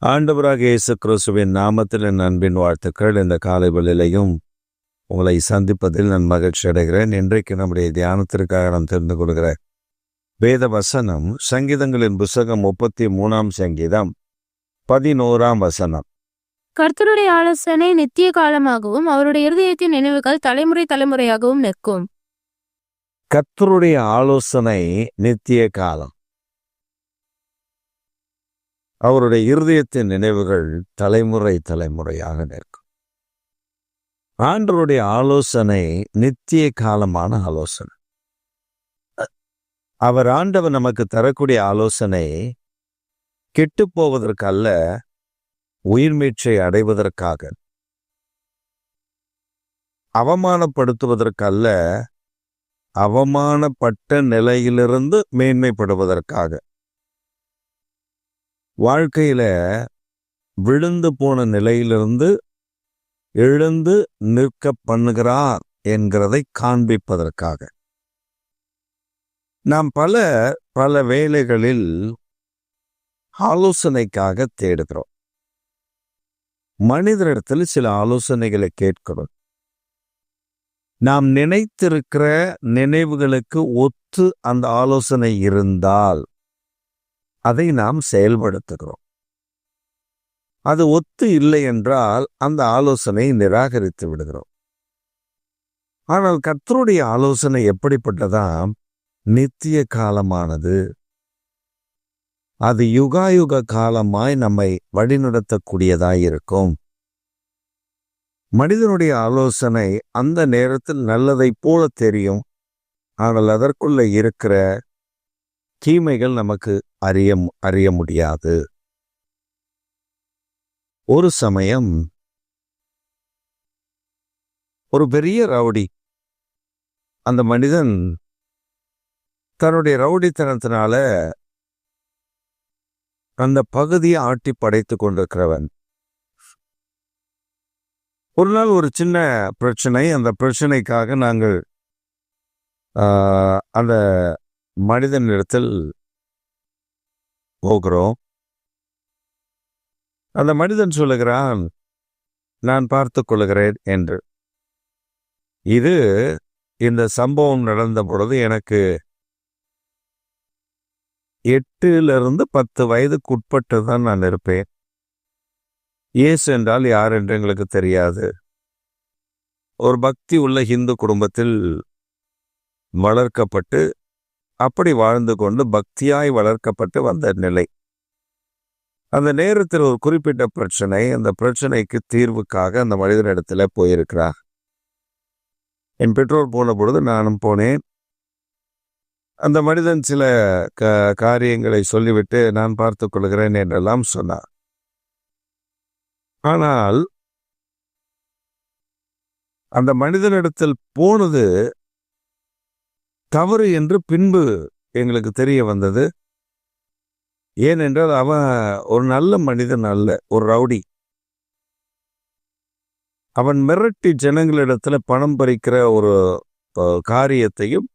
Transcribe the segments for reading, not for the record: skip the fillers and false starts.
ஆண்டவராக இயேசு கிறிஸ்துவின் நாமத்தில் என் அன்பின் வாழ்த்துக்கள். இந்த காலை வேளையிலையும் உங்களை சந்திப்பதில் நான் மகிழ்ச்சி அடைகிறேன். இன்றைக்கு நம்முடைய தியானத்திற்காக நாம் தெரிந்து கொள்கிற வேத வசனம் சங்கீதங்களின் புஸ்தகம் 33ஆம் சங்கீதம் 11ஆம் வசனம். கர்த்தருடைய ஆலோசனை நித்திய காலமாகவும் அவருடைய இருதயத்தின் நினைவுகள் தலைமுறை தலைமுறையாகவும் நிற்கும். கர்த்தருடைய ஆலோசனை நித்திய காலம், அவருடைய இருதயத்தின் நினைவுகள் தலைமுறை தலைமுறையாக நிற்கும். ஆண்டவருடைய ஆலோசனை நித்திய காலமான ஆலோசனை. ஆண்டவர் நமக்கு தரக்கூடிய ஆலோசனை கெட்டு போவதற்கல்ல, உயிர்மீட்சை அடைவதற்காக, அவமானப்படுத்துவதற்கல்ல, அவமானப்பட்ட நிலையிலிருந்து மேன்மைப்படுவதற்காக, வாழ்க்கையில விழுந்து போன நிலையிலிருந்து எழுந்து நிற்க பண்ணுகிறார் என்கிறதை காண்பிப்பதற்காக. நாம் பல வேளைகளில் ஆலோசனைக்காக தேடுகிறோம். மனிதரிடத்தில் சில ஆலோசனைகளை கேட்கிறோம். நாம் நினைத்திருக்கிற நினைவுகளுக்கு ஒத்து அந்த ஆலோசனை இருந்தால் அதை நாம் செயல்படுத்துகிறோம். அது ஒத்து இல்லை என்றால் அந்த ஆலோசனை நிராகரித்து விடுகிறோம். ஆனால் கர்த்தருடைய ஆலோசனை எப்படிப்பட்டதாம்? நித்திய காலமானது. அது யுகாயுக காலமாய் நம்மை வழிநடத்தக்கூடியதாய் இருக்கும். மனிதனுடைய ஆலோசனை அந்த நேரத்தில் நல்லதை போல தெரியும். ஆனால் அதற்குள்ள இருக்கிற தீமைகள் நமக்கு அறிய முடியாது. ஒரு சமயம் ஒரு பெரிய ரவுடி, அந்த மனிதன் தன்னுடைய ரவுடித்தனத்தினால அந்த பகுதியை ஆட்டி படைத்து கொண்டிருக்கிறவன். ஒரு நாள் ஒரு சின்ன பிரச்சனை, அந்த பிரச்சனைக்காக நாங்கள் அந்த மனிதனிடத்தில் போகிறோம். அந்த மனிதன் சொல்லுகிறான், நான் பார்த்து கொள்கிறேன் என்று. இந்த சம்பவம் நடந்த பொழுது எனக்கு 8-10 வயதுக்கு தான் நான் இருப்பேன். இயேசு என்றால் யார் என்று எங்களுக்கு தெரியாது. ஒரு பக்தி உள்ள இந்து குடும்பத்தில் வளர்க்கப்பட்டு, அப்படி வாழ்ந்து கொண்டு பக்தியாய் வளர்க்கப்பட்டு வந்த நிலை. அந்த நேரத்தில் ஒரு குறிப்பிட்ட பிரச்சனை, அந்த பிரச்சனைக்கு தீர்வுக்காக அந்த மனிதனிடத்துல போயிருக்கிறார். என் பெற்றோர் போன பொழுது நானும் போனேன். அந்த மனிதன் சில காரியங்களை சொல்லிவிட்டு நான் பார்த்து கொள்கிறேன் என்றெல்லாம் சொன்னார். ஆனால் அந்த மனிதனிடத்தில் போனது தவறு என்று பின்பு எங்களுக்கு தெரிய வந்தது. ஏனென்றால் அவன் ஒரு நல்ல மனிதன் அல்ல, ஒரு ரவுடி. அவன் மிரட்டி ஜனங்களிடத்துல பணம் பறிக்கிற ஒரு காரியத்தையும்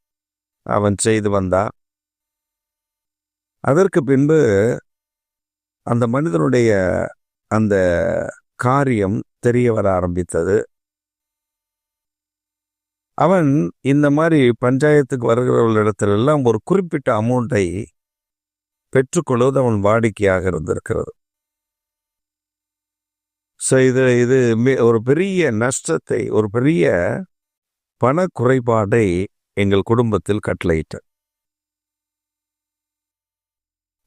அவன் செய்து வந்தான். அதற்கு பின்பு அந்த மனிதனுடைய அந்த காரியம் தெரிய வர ஆரம்பித்தது. அவன் இந்த மாதிரி பஞ்சாயத்துக்கு வருகிறவர்களிடத்திலெல்லாம் ஒரு குறிப்பிட்ட அமௌண்ட்டை பெற்றுக்கொள்வது அவன் வாடிக்கையாக இருந்திருக்கிறது. ஸோ இது ஒரு பெரிய நஷ்டத்தை, ஒரு பெரிய பண குறைபாடை எங்கள் குடும்பத்தில் கட்டளையிட்ட.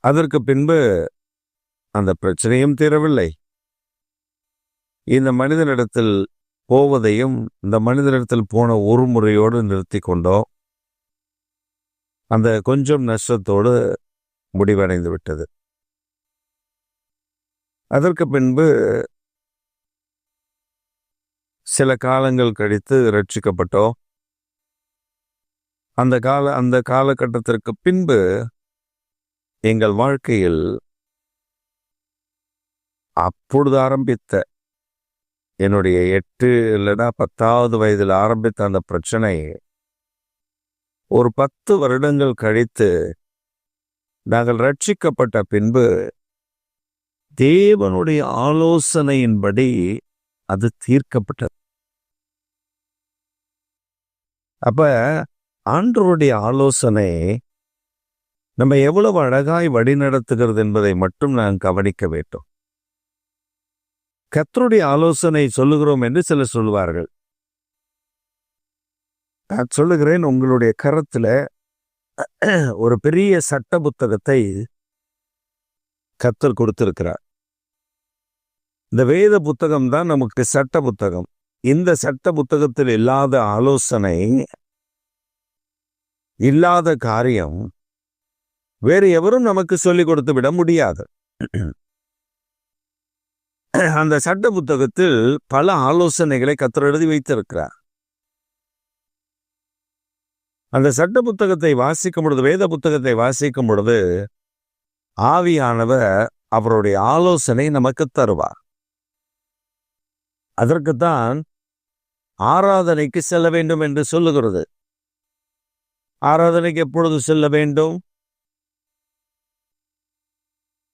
அதற்கு பின்பு அந்த பிரச்சனையும் தீரவில்லை. இந்த மனிதனிடத்தில் போவதையும் இந்த மனிதனிடத்தில் போன ஒரு முறையோடு நிறுத்தி கொண்டோம். அந்த கொஞ்சம் நஷ்டத்தோடு முடிவடைந்து விட்டது. அதற்கு பின்பு சில காலங்கள் கழித்து ரட்சிக்கப்பட்டோம். அந்த காலகட்டத்திற்கு பின்பு எங்கள் வாழ்க்கையில் அப்பொழுது ஆரம்பித்த, என்னுடைய 8 இல்லைன்னா 10வது வயதில் ஆரம்பித்த அந்த பிரச்சனை ஒரு 10 வருடங்கள் கழித்து நாங்கள் ரட்சிக்கப்பட்ட பின்பு தேவனுடைய ஆலோசனையின்படி அது தீர்க்கப்பட்டது. அப்ப ஆண்டவருடைய ஆலோசனை நம்ம எவ்வளவு அழகாய் வழிநடத்துகிறது என்பதை மட்டும் நாம் கவனிக்க வேண்டும். கர்த்தருடைய ஆலோசனை சொல்லுகிறோம் என்று சிலர் சொல்லுவார்கள். நான் சொல்லுகிறேன், உங்களுடைய கரத்துல ஒரு பெரிய சட்ட புத்தகத்தை கர்த்தர் கொடுத்திருக்கிறார். இந்த வேத புத்தகம் தான் நமக்கு சட்ட புத்தகம். இந்த சட்ட புத்தகத்தில் இல்லாத ஆலோசனை, இல்லாத காரியம் வேறு எவரும் நமக்கு சொல்லிக் கொடுத்து விட முடியாது. அந்த சட்ட புத்தகத்தில் பல ஆலோசனைகளை கர்த்தர் எழுதி வைத்திருக்கிறார். அந்த சட்ட புத்தகத்தை வாசிக்கும் பொழுது, வேத புத்தகத்தை வாசிக்கும் பொழுது ஆவியானவர் அவருடைய ஆலோசனை நமக்கு தருவார். அதற்குத்தான் ஆராதனைக்கு செல்ல வேண்டும் என்று சொல்லுகிறது. ஆராதனைக்கு எப்பொழுது செல்ல வேண்டும்?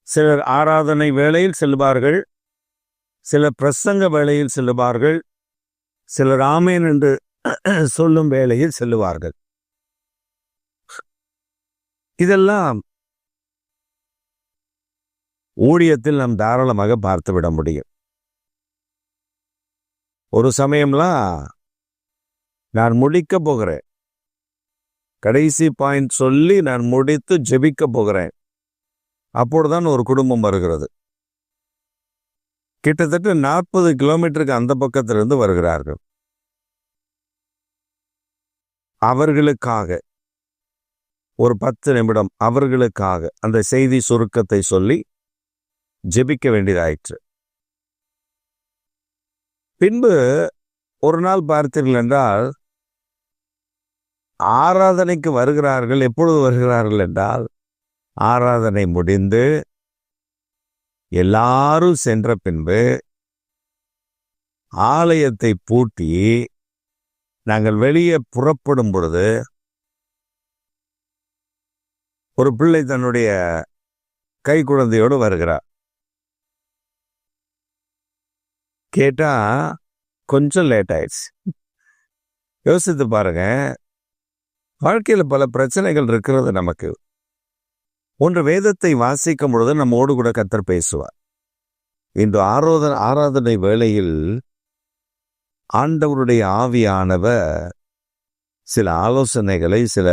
சிலர் ஆராதனை வேளையில் செல்வார்கள், சிலர் பிரசங்க வேளையில் செல்லுவார்கள், சிலர் ஆமேன் என்று சொல்லும் வேளையில் செல்லுவார்கள். இதெல்லாம் ஊழியத்தில் நாம் தாராளமாக பார்த்துவிட முடியும். ஒரு சமயம்லாம் நான் முடிக்க போகிறேன், கடைசி பாயிண்ட் சொல்லி நான் முடித்து ஜெபிக்க போகிறேன். அப்பொழுதுதான் ஒரு குடும்பம் வருகிறது. கிட்டத்தட்ட 40 கிலோமீட்டருக்கு அந்த பக்கத்திலிருந்து வருகிறார்கள். அவர்களுக்காக ஒரு 10 நிமிடம் அவர்களுக்காக அந்த செய்தி சுருக்கத்தை சொல்லி ஜெபிக்க வேண்டியதாயிற்று. பின்பு ஒரு நாள் பார்த்தீர்கள் என்றால், ஆராதனைக்கு வருகிறார்கள். எப்பொழுது வருகிறார்கள் என்றால், ஆராதனை முடிந்து எல்லாரும் சென்ற பின்பு ஆலயத்தை பூட்டி நாங்கள் வெளியே புறப்படும் பொழுது ஒரு பிள்ளை தன்னுடைய கை குழந்தையோடு வருகிறார். கேட்டா கொஞ்சம் லேட் ஆயிடுச்சு. யோசித்து பாருங்க, வாழ்க்கையில பல பிரச்சனைகள் இருக்கிறது நமக்கு. ஒன்று, வேதத்தை வாசிக்கும் பொழுது நம்மோடு கூட கர்த்தர் பேசுவார். இந்த ஆராதனை வேளையில் ஆண்டவருடைய ஆவியானவர் சில ஆலோசனைகளை, சில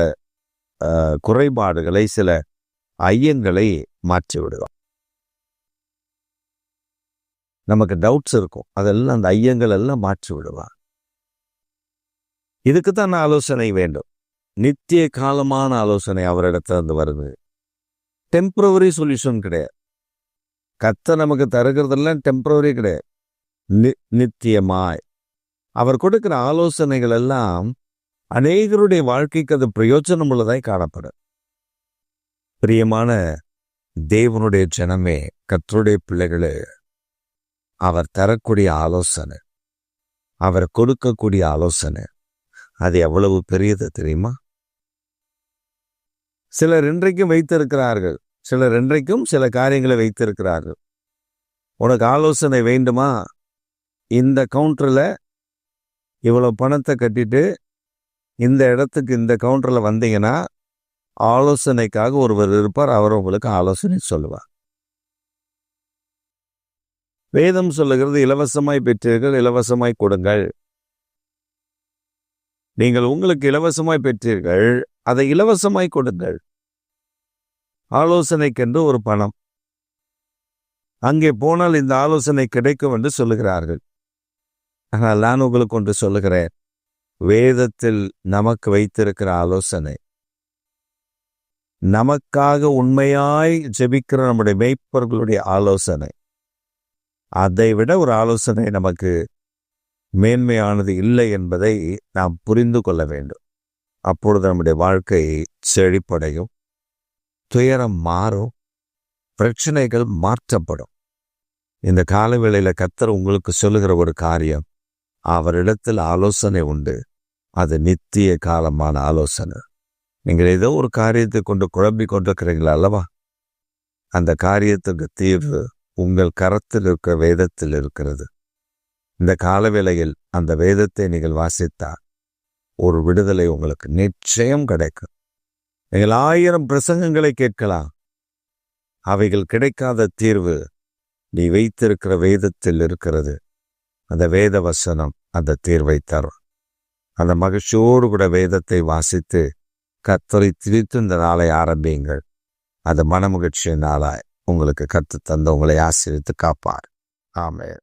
குறைபாடுகளை, சில ஐயங்களை மாற்றி விடுவார். நமக்கு டவுட்ஸ் இருக்கும், அதெல்லாம் அந்த ஐயங்கள் எல்லாம் மாற்றி விடுவார். இதுக்குத்தான் ஆலோசனை வேண்டும். நித்திய காலமான ஆலோசனை அவரிடத்திலிருந்து வருது. டெம்பரவரி சொல்யூஷன் கிடையாது. கர்த்தர் நமக்கு தருகிறதெல்லாம் டெம்பரவரி கிடையாது. நித்தியமாய் அவர் கொடுக்கிற ஆலோசனைகள் எல்லாம் அநேகருடைய வாழ்க்கைக்கு அது பிரயோஜனம் உள்ளதாய் காணப்படும். பிரியமான தேவனுடைய ஜனமே, கர்த்தருடைய பிள்ளைகளே, அவர் தரக்கூடிய ஆலோசனை, அவர் கொடுக்கக்கூடிய ஆலோசனை, அது எவ்வளவு பெரியது தெரியுமா? சிலர் இன்றைக்கும் வைத்திருக்கிறார்கள், சிலர் இன்றைக்கும் சில காரியங்களை வைத்திருக்கிறார்கள். உனக்கு ஆலோசனை வேண்டுமா? இந்த கவுண்டரில் இவ்வளவு பணத்தை கட்டிட்டு இந்த இடத்துக்கு இந்த கவுண்டரில் வந்தீங்கன்னா ஆலோசனைக்காக ஒருவர் இருப்பார், அவர் உங்களுக்கு ஆலோசனை சொல்லுவார். வேதம் சொல்லுகிறது, இலவசமாய் பெற்றீர்கள், இலவசமாய் கொடுங்கள். நீங்கள் உங்களுக்கு இலவசமாய் பெற்றீர்கள், அதை இலவசமாய் கொடுங்கள். ஆலோசனைக்கென்று ஒரு பணம், அங்கே போனால் இந்த ஆலோசனை கிடைக்கும் என்று சொல்லுகிறார்கள். ஆனால் நான் உங்களுக்கு ஒன்று சொல்லுகிறேன், வேதத்தில் நமக்கு வைத்திருக்கிற ஆலோசனை, நமக்காக உண்மையாய் ஜெபிக்கிற நம்முடைய மேய்ப்பர்களுடைய ஆலோசனை, அதை விட ஒரு ஆலோசனை நமக்கு மேன்மையானது இல்லை என்பதை நாம் புரிந்து கொள்ள வேண்டும். அப்பொழுது நம்முடைய வாழ்க்கை செழிப்படையும், துயரம் மாறும், பிரச்சனைகள் மாற்றப்படும். இந்த காலவேளையில கர்த்தர் உங்களுக்கு சொல்லுகிற ஒரு காரியம், அவரிடத்தில் ஆலோசனை உண்டு. அது நித்திய காலமான ஆலோசனை. நீங்கள் ஏதோ ஒரு காரியத்தை கொண்டு குழம்பி கொண்டிருக்கிறீங்களா அல்லவா? அந்த காரியத்துக்கு தீர்வு உங்கள் கரத்தில் இருக்கிற வேதத்தில் இருக்கிறது. இந்த காலவேளையில் அந்த வேதத்தை நீங்கள் வாசித்தால் ஒரு விடுதலை உங்களுக்கு நிச்சயம் கிடைக்கும். நீங்கள் 1000 பிரசங்கங்களை கேட்கலாம், அவைகள் கிடைக்காத தீர்வு நீ வைத்திருக்கிற வேதத்தில் இருக்கிறது. அந்த வேத வசனம் அந்த தீர்வை தரும். அந்த மகிழ்ச்சியோடு கூட வேதத்தை வாசித்து கர்த்தரை துதித்து இந்த நாளை ஆரம்பியுங்கள். அது மனமகிழ்ச்சியின் நாளாய் உங்களுக்கு கர்த்தர் தந்து உங்களை ஆசீர்வதித்து காப்பார். ஆமென்.